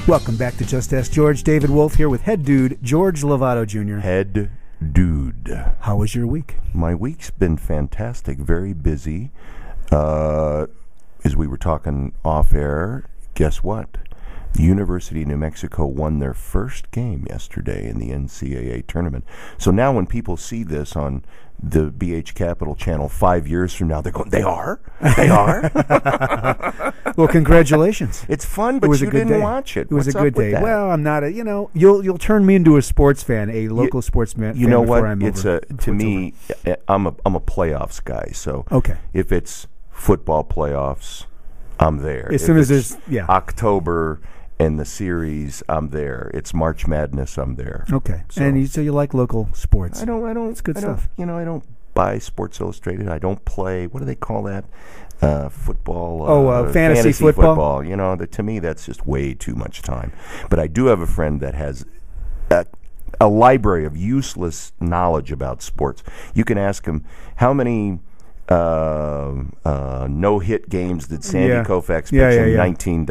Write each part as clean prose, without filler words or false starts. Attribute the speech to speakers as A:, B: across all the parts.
A: Welcome back to Just Ask George. David Wolf here with head dude George Lovato Jr.
B: Head dude.
A: How was your week?
B: My week's been fantastic, very busy. As we were talking off air, guess what? The University of New Mexico won their first game yesterday in the NCAA tournament. So now when people see this on the BH Capital channel 5 years from now, they're going, they are? They are?
A: Well, congratulations.
B: It's fun, but you didn't watch it.
A: It was
B: What's
A: a good
B: up with
A: day.
B: that?
A: Well, I'm not a, you'll turn me into a sports fan, a local sports fan.
B: You know what?
A: I'm
B: It's
A: over.
B: to me, I'm a playoffs guy. So
A: okay.
B: If it's football playoffs, I'm there.
A: As soon as there's
B: October and the series, I'm there. It's March Madness, I'm there.
A: Okay.
B: So,
A: and so you like local sports?
B: I don't.
A: It's good stuff.
B: I don't buy Sports Illustrated. I don't play. What do they call that? Football.
A: Fantasy football.
B: To me, that's just way too much time. But I do have a friend that has a library of useless knowledge about sports. You can ask him how many no-hit games did Sandy Koufax pitch in 19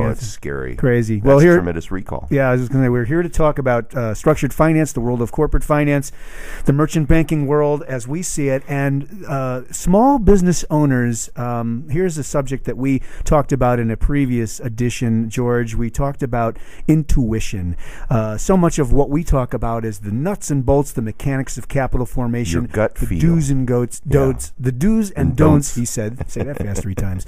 B: it's scary.
A: Crazy.
B: That's tremendous recall.
A: Yeah, I was just going to say, we're here to talk about structured finance, the world of corporate finance, the merchant banking world as we see it, and small business owners. Here's a subject that we talked about in a previous edition, George. We talked about intuition. So much of what we talk about is the nuts and bolts, the mechanics of capital formation,
B: your gut
A: the
B: feel.
A: do's and the do's and don'ts, he said. Say that fast 3 times.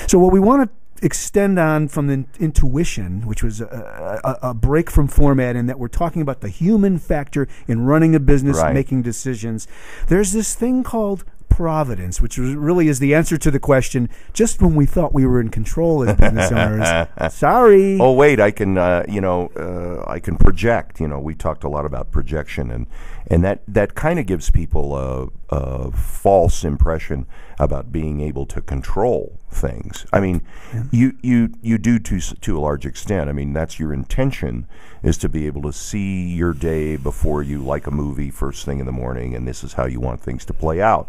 A: So what we want to extend on from the intuition, which was a break from format, in that we're talking about the human factor in running a business, making decisions. There's this thing called Providence, which really is the answer to the question, just when we thought we were in control as business owners. Sorry.
B: Oh, wait, I can I can project. We talked a lot about projection, and that kind of gives people a false impression about being able to control things. I mean, you do to a large extent. I mean, that's your intention, is to be able to see your day before you, like a movie, first thing in the morning, and this is how you want things to play out.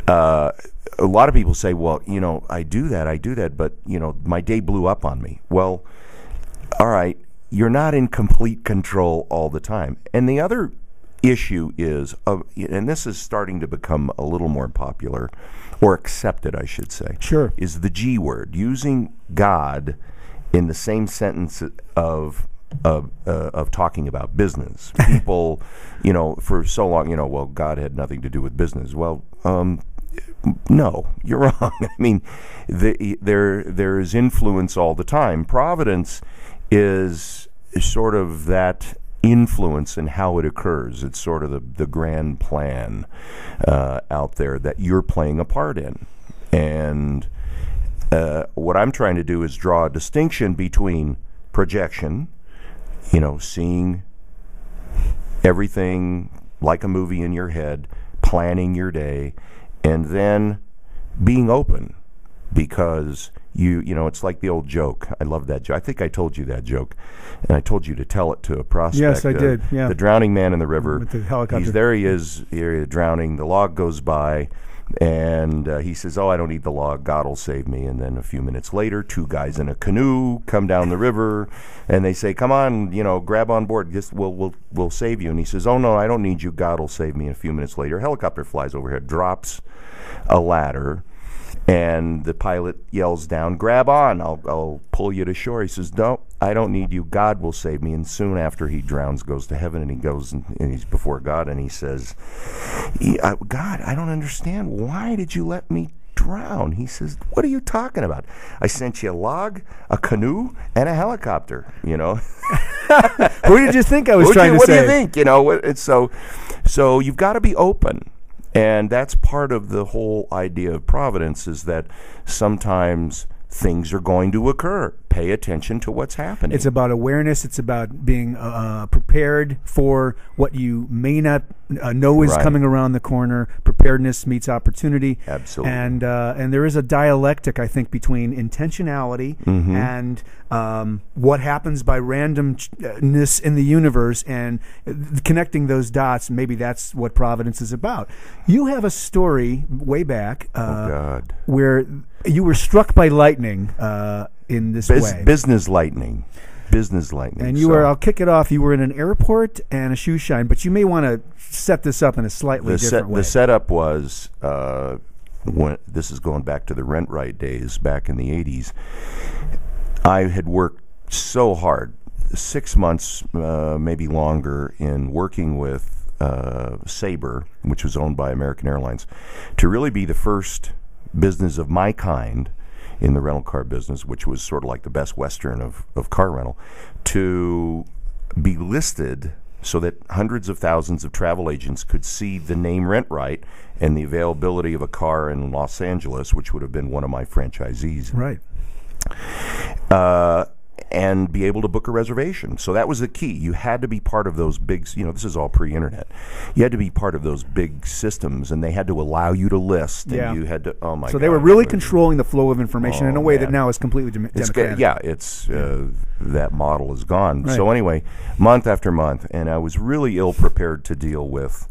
B: A lot of people say, well, I do that, but, my day blew up on me. Well, all right, you're not in complete control all the time. And the other issue is, and this is starting to become a little more popular, or accepted, I should say,
A: sure,
B: is the G word, using God in the same sentence of talking about business. People, for so long, well, God had nothing to do with business. Well, no, you're wrong. I mean, there is influence all the time. Providence is sort of that influence in how it occurs. It's sort of the grand plan out there that you're playing a part in. And what I'm trying to do is draw a distinction between projection, seeing everything like a movie in your head, planning your day, and then being open, because it's like the old joke. I love that joke. I think I told you that joke, and I told you to tell it to a prospect.
A: Yes, I did. Yeah.
B: The drowning man in the river.
A: With the helicopter.
B: He is drowning. The log goes by, and he says, "Oh, I don't need the log. God will save me." And then a few minutes later, 2 guys in a canoe come down the river, and they say, "Come on, grab on board. We'll save you." And he says, "Oh no, I don't need you. God will save me." And a few minutes later, a helicopter flies overhead, drops a ladder. And the pilot yells down, "Grab on, I'll pull you to shore." He says, "No, I don't need you. God will save me." And soon after he drowns, goes to heaven, and he goes and he's before God, and he says, "God, I don't understand. Why did you let me drown?" He says, "What are you talking about? I sent you a log, a canoe, and a helicopter,
A: Who did you think I was trying to say?
B: What do you think? It's so you've got to be open. And that's part of the whole idea of Providence, is that sometimes things are going to occur. Pay attention to what's happening.
A: It's about awareness. It's about being prepared for what you may not know is coming around the corner. Preparedness meets opportunity.
B: Absolutely.
A: And there is a dialectic, I think, between intentionality and what happens by randomness in the universe, and connecting those dots. Maybe that's what Providence is about. You have a story way back
B: oh God.
A: where you were struck by lightning in this way.
B: Business lightning. Business lightning.
A: And you were, I'll kick it off, you were in an airport and a shoe shine, but you may want to set this up in a slightly different way.
B: The setup was, this is going back to the rent-right days back in the 80s. I had worked so hard, 6 months, maybe longer, in working with Sabre, which was owned by American Airlines, to really be the first business of my kind in the rental car business, which was sort of like the Best Western of car rental, to be listed so that hundreds of thousands of travel agents could see the name Rent-Right and the availability of a car in Los Angeles, which would have been one of my franchisees.
A: Right.
B: And be able to book a reservation. So that was the key. You had to be part of those big, this is all pre-internet. You had to be part of those big systems, and they had to allow you to list.
A: Yeah.
B: And you had to, oh my God.
A: So they were really controlling the flow of information in a way that now is completely democratic.
B: That model is gone.
A: Right.
B: So anyway, month after month, and I was really ill-prepared to deal with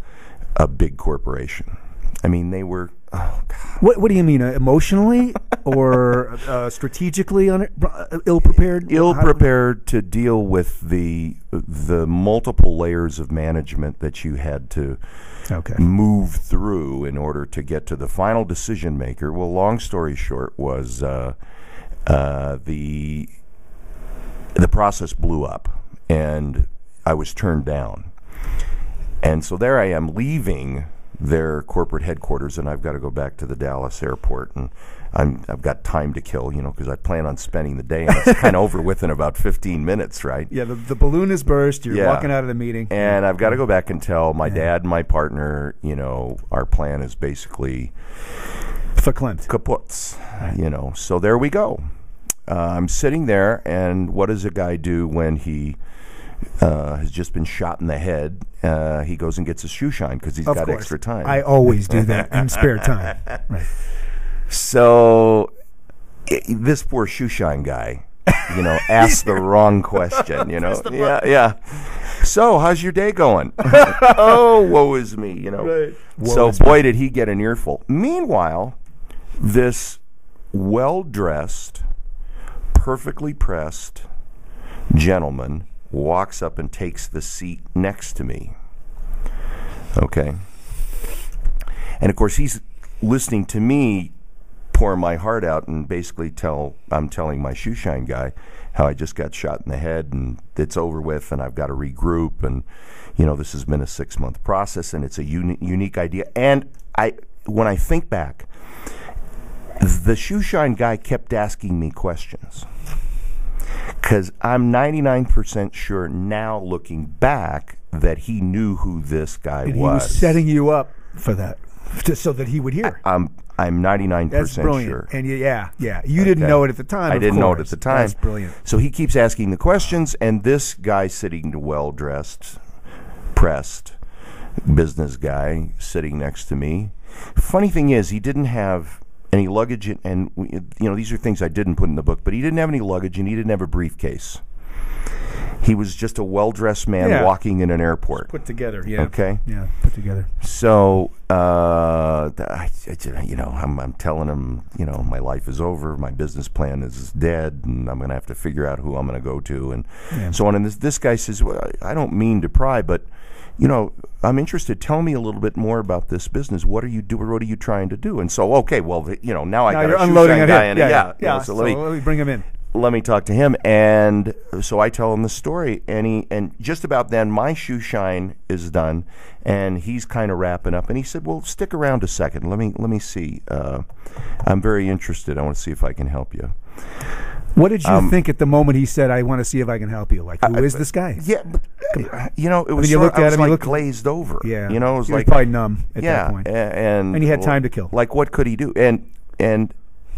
B: a big corporation. I mean, they were, oh God.
A: What do you mean, emotionally or strategically ill-prepared?
B: Ill-prepared to deal with the multiple layers of management that you had to move through in order to get to the final decision maker. Well, long story short was the process blew up, and I was turned down. And so there I am leaving their corporate headquarters, and I've got to go back to the Dallas airport, and I've got time to kill, because I plan on spending the day, and it's kind of over with in about 15 minutes, right?
A: Yeah, the balloon is burst, you're walking out of the meeting.
B: And I've got to go back and tell my dad and my partner, our plan is basically
A: verklempt.
B: Kaputs, So there we go. I'm sitting there, and what does a guy do when he has just been shot in the head? He goes and gets a shoe shine because he's got extra time.
A: I always do that in spare time. Right.
B: So this poor shoe shine guy, asked the wrong question. Yeah. So how's your day going? Oh, woe is me.
A: Right.
B: So boy, did he get an earful. Meanwhile, this well-dressed, perfectly pressed gentleman walks up and takes the seat next to me. Okay. And of course he's listening to me pour my heart out and basically I'm telling my shoe shine guy how I just got shot in the head and it's over with and I've got to regroup, and this has been a 6-month process and it's a unique idea. And when I think back, the shoe shine guy kept asking me questions. Because I'm 99% sure now, looking back, that he knew who this guy was.
A: He was setting you up for that, just so that he would hear.
B: I'm 99%
A: That's brilliant.
B: sure.
A: And you didn't know it at the time.
B: I didn't know it at the time.
A: That's brilliant.
B: So he keeps asking the questions, and this guy sitting, well-dressed, pressed, business guy sitting next to me. Funny thing is, he didn't have any luggage, and these are things I didn't put in the book, but he didn't have any luggage and he didn't have a briefcase. He was just a well-dressed man walking in an airport.
A: Put together,
B: Okay?
A: Yeah, put together.
B: So, I'm telling him, my life is over, my business plan is dead, and I'm going to have to figure out who I'm going to go to, and so on. And this guy says, well, I don't mean to pry, but I'm interested. Tell me a little bit more about this business. What are you doing? What are you trying to do? And so, okay, well, now I got a
A: unloading
B: shoe shine guy.
A: Yeah.
B: So
A: let me bring him in.
B: Let me talk to him. And so I tell him the story, and just about then my shoe shine is done, and he's kind of wrapping up. And he said, "Well, stick around a second. Let me see. I'm very interested. I want to see if I can help you."
A: What did you think at the moment he said, "I want to see if I can help you"? Like, who is this guy?
B: Yeah, but, it was
A: you looked at him,
B: like glazed over.
A: Yeah,
B: it was like
A: probably numb at that point.
B: And
A: you had time to kill.
B: Like, what could he do? And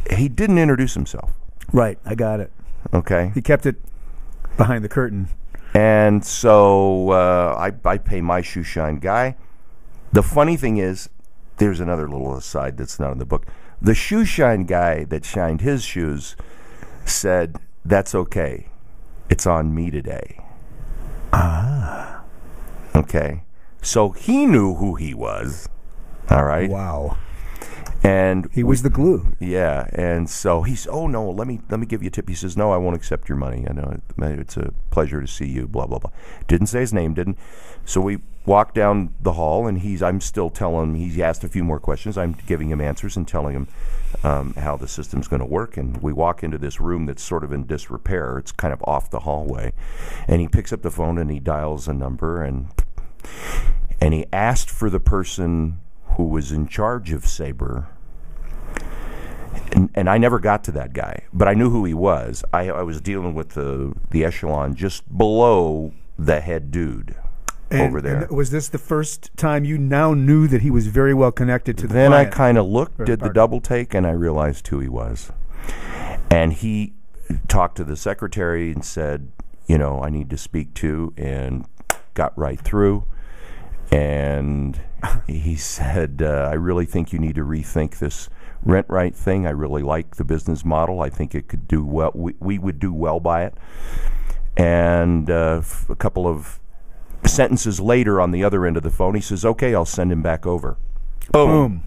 B: he didn't introduce himself.
A: Right, I got it.
B: Okay,
A: he kept it behind the curtain.
B: And so I pay my shoe shine guy. The funny thing is, there's another little aside that's not in the book. The shoe shine guy that shined his shoes said, "That's okay. It's on me today."
A: Ah.
B: Okay. So he knew who he was. All right.
A: Wow.
B: And
A: he was the glue.
B: Yeah, and so he's, oh no, let me give you a tip. He says, no, I won't accept your money. I know it's a pleasure to see you. Blah blah blah. Didn't say his name. Didn't. So we walked down the hall, and I'm still telling him. He asked a few more questions. I'm giving him answers and telling him how the system's going to work. And we walk into this room that's sort of in disrepair. It's kind of off the hallway, and he picks up the phone and he dials a number, and he asked for the person who was in charge of Sabre, and I never got to that guy, but I knew who he was. I was dealing with the echelon just below the head dude over there.
A: And was this the first time you now knew that he was very well connected to the
B: Then
A: client?
B: I kind of looked, did the double take, and I realized who he was. And he talked to the secretary and said, I need to speak to, and got right through. And he said, I really think you need to rethink this rent right thing. I really like the business model. I think it could do well. We would do well by it. And a couple of sentences later on the other end of the phone, he says, okay, I'll send him back over.
A: Boom.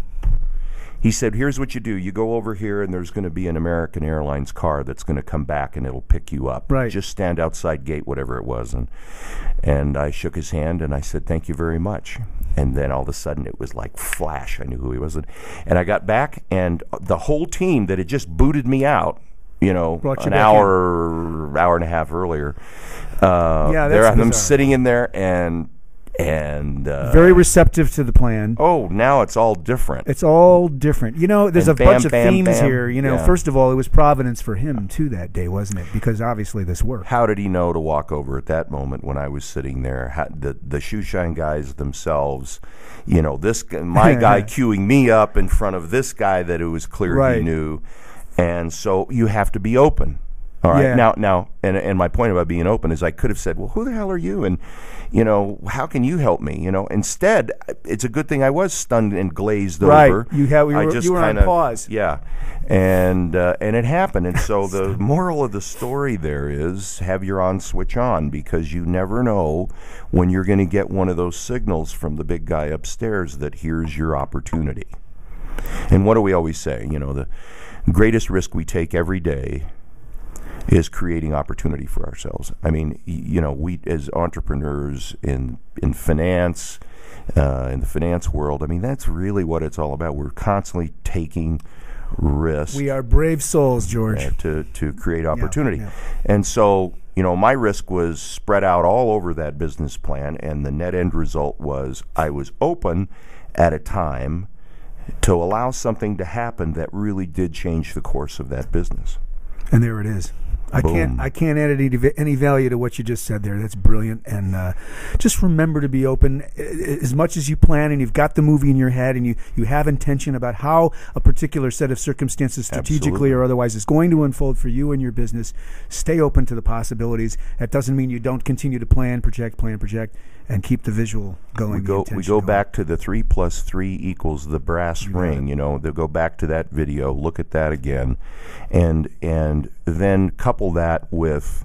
B: He said, here's what you do. You go over here, and there's going to be an American Airlines car that's going to come back, and it'll pick you up.
A: Right.
B: Just stand outside gate, whatever it was. And I shook his hand, and I said, thank you very much. And then all of a sudden, it was like flash. I knew who he was. And I got back, and the whole team that had just booted me out, an hour and a half earlier, I'm sitting in there, and
A: very receptive to the plan.
B: Oh, now it's all different.
A: It's all different. There's a bunch of themes here.
B: Yeah.
A: First of all, it was Providence for him too that day, wasn't it? Because obviously this worked.
B: How did he know to walk over at that moment when I was sitting there? The shoeshine guys themselves, my guy queuing me up in front of this guy that it was clear he knew, and so you have to be open. All right.
A: Yeah.
B: Now, and my point about being open is I could have said, well, who the hell are you? And, how can you help me? Instead, it's a good thing I was stunned and glazed over.
A: You were on pause.
B: Yeah. And it happened. And so the moral of the story there is have your on switch on, because you never know when you're going to get one of those signals from the big guy upstairs that here's your opportunity. And what do we always say? The greatest risk we take every day is creating opportunity for ourselves. I mean, we as entrepreneurs in finance, in the finance world, I mean, that's really what it's all about. We're constantly taking risks.
A: We are brave souls, George.
B: To create opportunity.
A: Yeah.
B: And so, my risk was spread out all over that business plan, and the net end result was I was open at a time to allow something to happen that really did change the course of that business.
A: And there it is. I can't add any value to what you just said there. That's brilliant. And just remember to be open as much as you plan, and you've got the movie in your head, and you have intention about how a particular set of circumstances, strategically or otherwise, is going to unfold for you and your business. Stay open to the possibilities. That doesn't mean you don't continue to plan, project, and keep the visual going.
B: We go back to the 3 + 3 = the brass ring. They'll go back to that video, look at that again, and then couple that with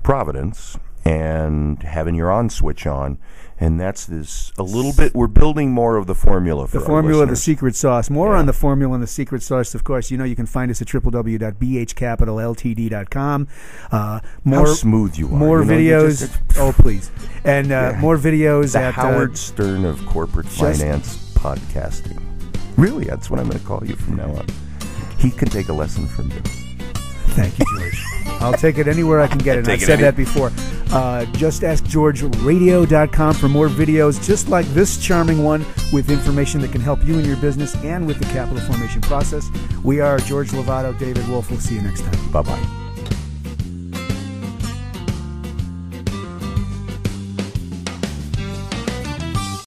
B: Providence and having your on switch on, and that's a little bit. We're building more of the formula for
A: the formula,
B: listeners.
A: The secret sauce. More on the formula and the secret sauce. Of course, you can find us at www.bhcapitalltd.com.
B: How smooth you are.
A: More videos. Oh, please. And more videos
B: the
A: at
B: Howard Stern of corporate finance podcasting. Really, that's what I'm going to call you from now on. He can take a lesson from you.
A: Thank you, George. I'll take it anywhere I can get it. I've said that before. JustAskGeorgeRadio.com for more videos just like this charming one, with information that can help you in your business and with the capital formation process. We are George Lovato, David Wolf. We'll see you next time.
B: Bye-bye.